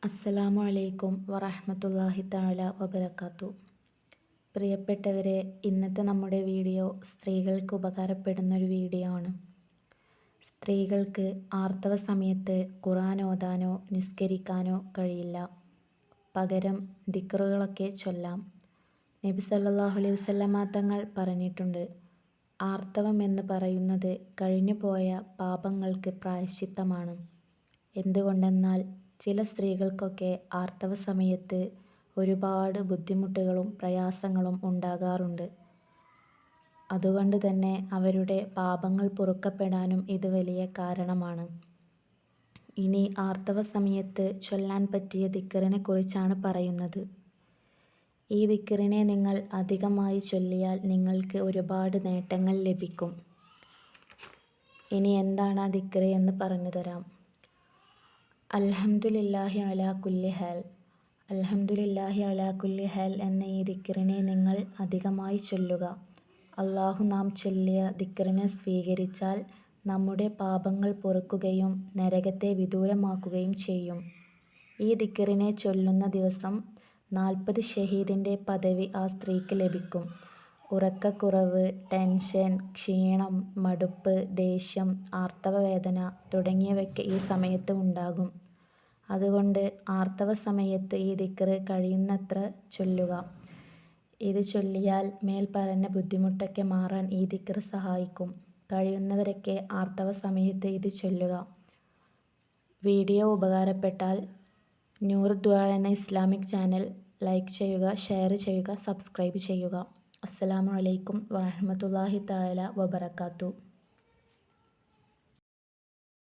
അസ്സലാമു അലൈക്കും വറഹ്മത്തുള്ളാഹി തആല വബറകാത്തു. പ്രിയപ്പെട്ടവരെ, ഇന്നത്തെ നമ്മുടെ വീഡിയോ സ്ത്രീകൾക്ക് ഉപകാരപ്പെടുന്നൊരു വീഡിയോ ആണ്. സ്ത്രീകൾക്ക് ആർത്തവ സമയത്ത് ഖുർആൻ ഓതാനോ നിസ്കരിക്കാനോ കഴിയില്ല. പകരം ദിക്റുകളൊക്കെ ചൊല്ലാം. നബി സല്ലല്ലാഹു അലൈഹി വസല്ലമ തങ്ങൾ പറഞ്ഞിട്ടുണ്ട്, ആർത്തവം എന്ന് പറയുന്നത് കഴിഞ്ഞുപോയ പാപങ്ങൾക്ക് പ്രായശ്ചിത്തമാണ്. എന്തുകൊണ്ടെന്നാൽ ചില സ്ത്രീകൾക്കൊക്കെ ആർത്തവ സമയത്ത് ഒരുപാട് ബുദ്ധിമുട്ടുകളും പ്രയാസങ്ങളും ഉണ്ടാകാറുണ്ട്. അതുകൊണ്ട് തന്നെ അവരുടെ പാപങ്ങൾ പൊറുക്കപ്പെടാനും ഇത് വലിയ കാരണമാണ്. ഇനി ആർത്തവ സമയത്ത് ചൊല്ലാൻ പറ്റിയ ദിക്റിനെ കുറിച്ചാണ് പറയുന്നത്. ഈ ദിക്റിനെ നിങ്ങൾ അധികമായി ചൊല്ലിയാൽ നിങ്ങൾക്ക് ഒരുപാട് നേട്ടങ്ങൾ ലഭിക്കും. ഇനി എന്താണ് ആ ദിക്റ് എന്ന് പറഞ്ഞു തരാം. അൽഹംദുലില്ലാഹി അലാ കുല്ലി ഹാൽ. അൽഹംദുലില്ലാഹി അലാ കുല്ലി ഹാൽ എന്ന ഈ ദിക്റിനെ നിങ്ങൾ അധികമായി ചൊല്ലുക. അല്ലാഹു നാം ചൊല്ലിയ ദിക്റിനെ സ്വീകരിച്ചാൽ നമ്മുടെ പാപങ്ങൾ പൊറുക്കുകയും നരകത്തെ വിദൂരമാക്കുകയും ചെയ്യും. ഈ ദിക്റിനെ ചൊല്ലുന്ന ദിവസം 40 ഷഹീദിൻ്റെ പദവി ആ സ്ത്രീക്ക് ലഭിക്കും. ഉറക്കക്കുറവ്, ടെൻഷൻ, ക്ഷീണം, മടുപ്പ്, ദേഷ്യം, ആർത്തവവേദന തുടങ്ങിയവയൊക്കെ ഈ സമയത്ത് ഉണ്ടാകും. അതുകൊണ്ട് ആർത്തവ സമയത്ത് ഈ ദിക്റ് കഴിയുന്നത്ര ചൊല്ലുക. ഇത് ചൊല്ലിയാൽ മേൽ പറഞ്ഞ ബുദ്ധിമുട്ടൊക്കെ മാറാൻ ഈ ദിക്റ് സഹായിക്കും. കഴിയുന്നവരൊക്കെ ആർത്തവ സമയത്ത് ഇത് ചൊല്ലുക. വീഡിയോ ഉപകാരപ്പെട്ടാൽ നൂർ ദുആ എന്ന ഇസ്ലാമിക് ചാനൽ ലൈക്ക് ചെയ്യുക, ഷെയർ ചെയ്യുക, സബ്സ്ക്രൈബ് ചെയ്യുക. അസ്സലാമു അലൈക്കും വറഹ്മത്തുള്ളാഹി തആല വബറകാത്തു.